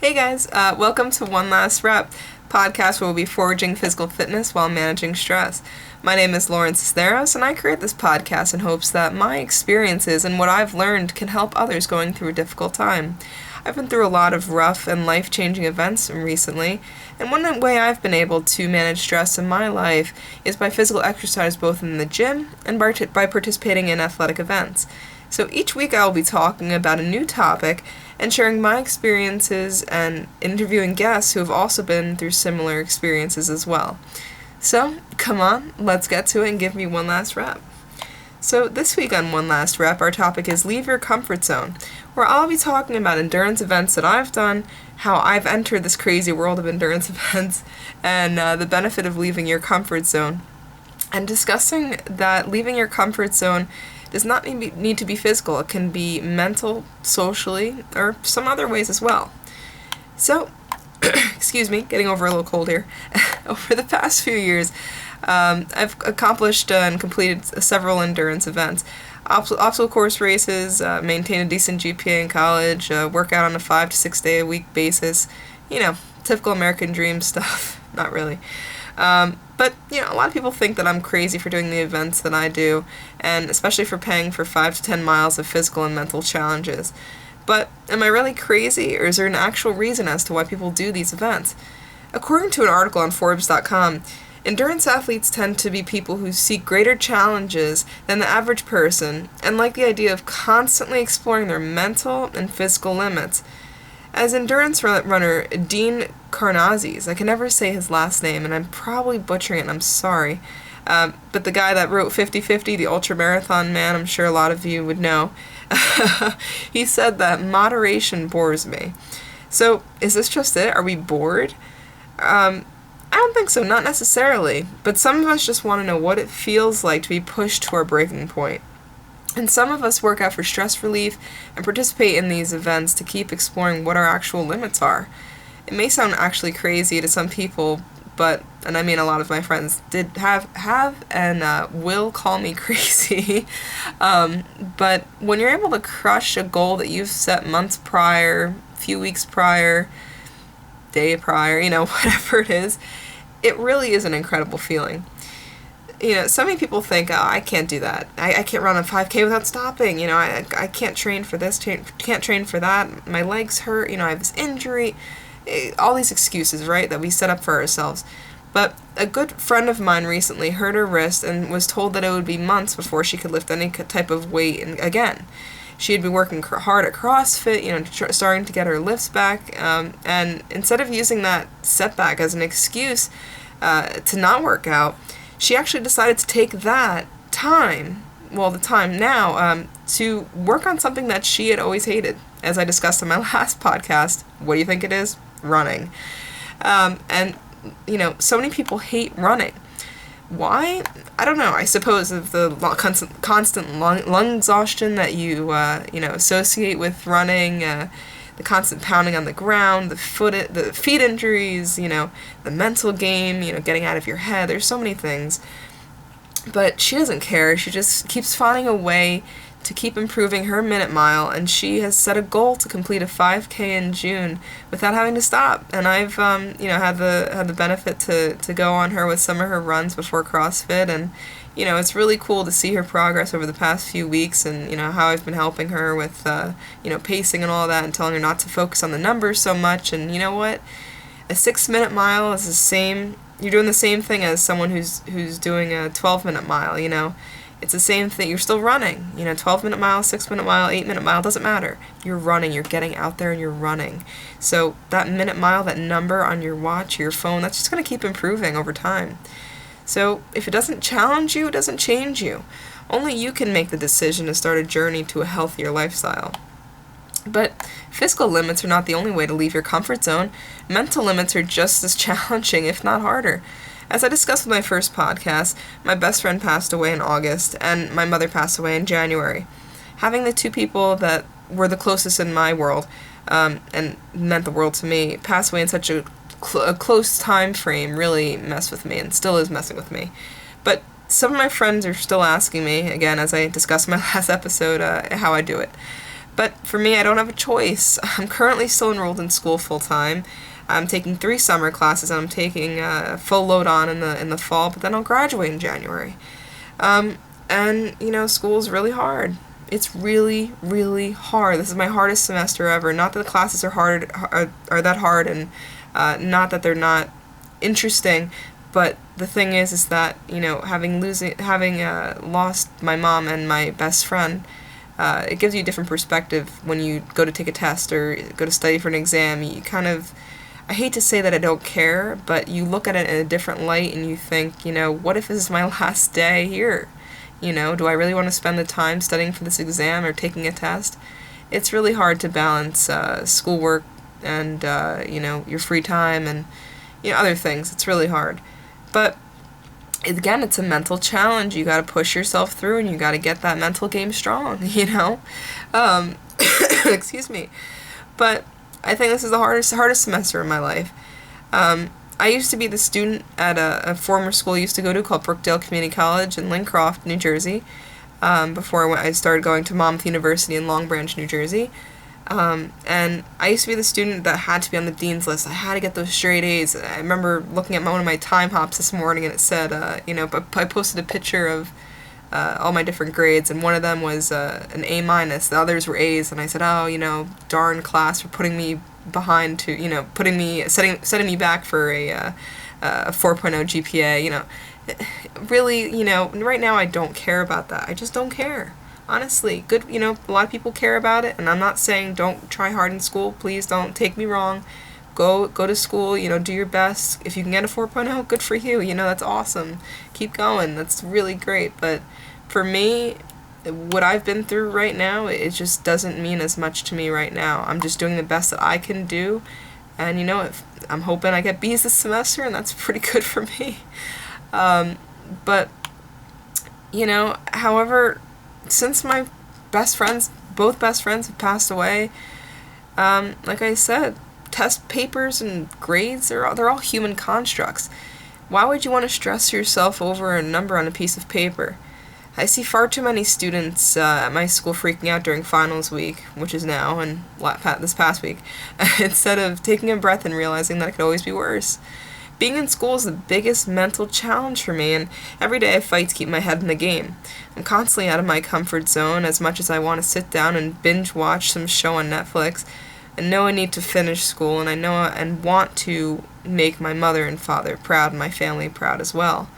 Hey guys, welcome to One Last Rep, podcast where we'll be forging physical fitness while managing stress. My name is Lauren Cisneros, and I create this podcast in hopes that my experiences and what I've learned can help others going through a difficult time. I've been through a lot of rough and life-changing events recently, and one way I've been able to manage stress in my life is by physical exercise both in the gym and by participating in athletic events. So each week I will be talking about a new topic and sharing my experiences and interviewing guests who have also been through similar experiences as well. So, come on, let's get to it and give me one last rep. So this week on One Last Rep, our topic is Leave Your Comfort Zone, where I'll be talking about endurance events that I've done, how I've entered this crazy world of endurance events, and the benefit of leaving your comfort zone, and discussing that leaving your comfort zone does not need to be physical. It can be mental, socially, or some other ways as well. So, excuse me, getting over a little cold here. Over the past few years, I've accomplished and completed several endurance events. Obstacle course races, maintain a decent GPA in college, work out on a 5 to 6 day a week basis. You know, typical American dream stuff. Not really. But, a lot of people think that I'm crazy for doing the events that I do, and especially for paying for 5 to 10 miles of physical and mental challenges. But am I really crazy, or is there an actual reason as to why people do these events? According to an article on Forbes.com, endurance athletes tend to be people who seek greater challenges than the average person and like the idea of constantly exploring their mental and physical limits. As endurance runner Dean Karnazes, I can never say his last name, and I'm probably butchering it, and I'm sorry, but the guy that wrote 50/50, the ultramarathon man, I'm sure a lot of you would know, he said that moderation bores me. So, is this just it? Are we bored? I don't think so, not necessarily, but some of us just want to know what it feels like to be pushed to our breaking point. And some of us work out for stress relief and participate in these events to keep exploring what our actual limits are. It may sound actually crazy to some people, and I mean a lot of my friends did have and will call me crazy, but when you're able to crush a goal that you've set months prior, few weeks prior, day prior, whatever it is, it really is an incredible feeling. So many people think, oh, I can't do that. I can't run a 5K without stopping. I can't train for this, can't train for that. My legs hurt. I have this injury. All these excuses, right, that we set up for ourselves. But a good friend of mine recently hurt her wrist and was told that it would be months before she could lift any type of weight again. She had been working hard at CrossFit, starting to get her lifts back, and instead of using that setback as an excuse to not work out, she actually decided to take that time, the time now, to work on something that she had always hated. As I discussed in my last podcast, what do you think it is? Running. And so many people hate running. Why? I don't know. I suppose of the constant lung exhaustion that you associate with running, the constant pounding on the ground, the feet injuries, the mental game, getting out of your head. There's so many things. But she doesn't care. She just keeps finding a way to keep improving her minute mile, and she has set a goal to complete a 5K in June without having to stop. And I've had the benefit to go on her with some of her runs before CrossFit, and it's really cool to see her progress over the past few weeks, and how I've been helping her with pacing and all that, and telling her not to focus on the numbers so much. And you know what? A 6-minute mile is the same. You're doing the same thing as someone who's doing a 12-minute mile. It's the same thing. You're still running. 12-minute mile, 6-minute mile, 8-minute mile, doesn't matter. You're running. You're getting out there and you're running. So that minute mile, that number on your watch, your phone, that's just going to keep improving over time. So if it doesn't challenge you, it doesn't change you. Only you can make the decision to start a journey to a healthier lifestyle. But physical limits are not the only way to leave your comfort zone. Mental limits are just as challenging, if not harder. As I discussed with my first podcast, my best friend passed away in August, and my mother passed away in January. Having the two people that were the closest in my world, and meant the world to me, pass away in such a close time frame really messed with me, and still is messing with me. But some of my friends are still asking me, again, as I discussed in my last episode, how I do it. But for me, I don't have a choice. I'm currently still enrolled in school full-time. I'm taking 3 summer classes, and I'm taking full load on in the fall, but then I'll graduate in January. And, school is really hard. It's really, really hard. This is my hardest semester ever. Not that the classes are that hard, and not that they're not interesting, but the thing is that, having lost my mom and my best friend, it gives you a different perspective when you go to take a test or go to study for an exam. You kind of, I hate to say that I don't care, but you look at it in a different light and you think, what if this is my last day here? Do I really want to spend the time studying for this exam or taking a test? It's really hard to balance schoolwork and, your free time and, other things. It's really hard. But again, it's a mental challenge. You got to push yourself through, and you got to get that mental game strong, Excuse me. But I think this is the hardest semester of my life. I used to be the student at a former school I used to go to called Brookdale Community College in Lincroft, New Jersey, before I started going to Monmouth University in Long Branch, New Jersey. And I used to be the student that had to be on the dean's list. I had to get those straight A's. I remember looking at one of my time hops this morning, and it said, I posted a picture of all my different grades, and one of them was an A-. The others were A's, and I said, darn class for putting me behind to, setting me back for a 4.0 GPA, Really, right now I don't care about that. I just don't care. Honestly, good, a lot of people care about it, and I'm not saying don't try hard in school. Please don't take me wrong. Go to school, do your best. If you can get a 4.0, good for you. That's awesome. Keep going. That's really great. But for me, what I've been through right now, it just doesn't mean as much to me right now. I'm just doing the best that I can do, and I'm hoping I get B's this semester, and that's pretty good for me. But however, since my both best friends have passed away, like I said, test papers and grades, they're all human constructs. Why would you want to stress yourself over a number on a piece of paper? I see far too many students at my school freaking out during finals week, which is now, and this past week, instead of taking a breath and realizing that it could always be worse. Being in school is the biggest mental challenge for me, and every day I fight to keep my head in the game. I'm constantly out of my comfort zone as much as I want to sit down and binge watch some show on Netflix. I know I need to finish school, and I know and want to make my mother and father proud and my family proud as well.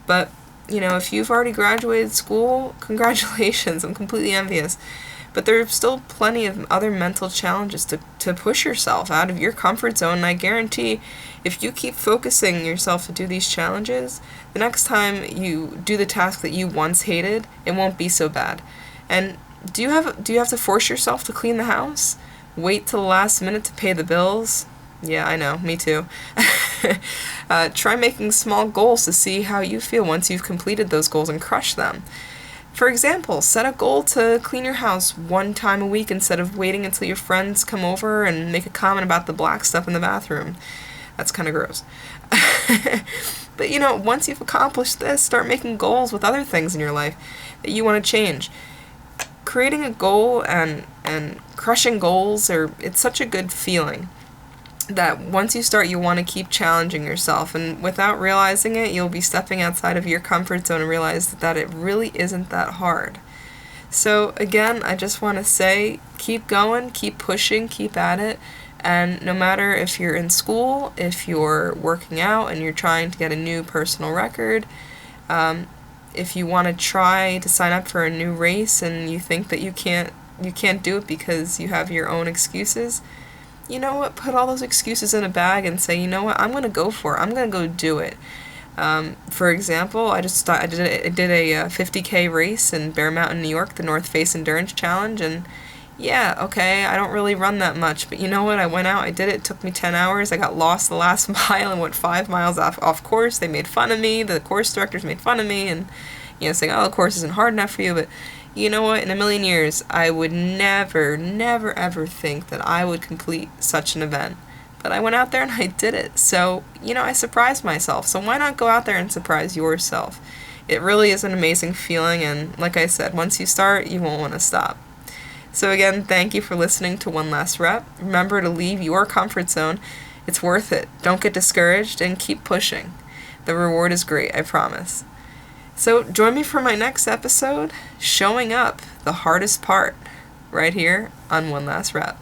But, if you've already graduated school, congratulations, I'm completely envious. But there are still plenty of other mental challenges to push yourself out of your comfort zone, and I guarantee if you keep focusing yourself to do these challenges, the next time you do the task that you once hated, it won't be so bad. And do you have to force yourself to clean the house? Wait till the last minute to pay the bills? Yeah, I know, me too. Try making small goals to see how you feel once you've completed those goals and crush them. For example, set a goal to clean your house 1 time a week instead of waiting until your friends come over and make a comment about the black stuff in the bathroom. That's kind of gross. But once you've accomplished this, start making goals with other things in your life that you want to change. Creating a goal and crushing goals it's such a good feeling that once you start, you want to keep challenging yourself, and without realizing it, you'll be stepping outside of your comfort zone and realize that it really isn't that hard. So again, I just want to say, keep going, keep pushing, keep at it, and no matter if you're in school, if you're working out and you're trying to get a new personal record, if you want to try to sign up for a new race and you think that you can't do it because you have your own excuses, you know what, put all those excuses in a bag and say, you know what, I'm going to go for it. I'm going to go do it. For example, I did a 50K race in Bear Mountain, New York, the North Face Endurance Challenge, and yeah, okay, I don't really run that much, but you know what, I went out, I did it took me 10 hours, I got lost the last mile and went 5 miles off course. They made fun of me, the course directors made fun of me, and saying, the course isn't hard enough for you, but you know what, in a million years, I would never, ever think that I would complete such an event. But I went out there and I did it. So, I surprised myself. So why not go out there and surprise yourself? It really is an amazing feeling, and like I said, once you start, you won't want to stop. So again, thank you for listening to One Last Rep. Remember to leave your comfort zone. It's worth it. Don't get discouraged and keep pushing. The reward is great, I promise. So join me for my next episode, Showing Up, the hardest part, right here on One Last Rep.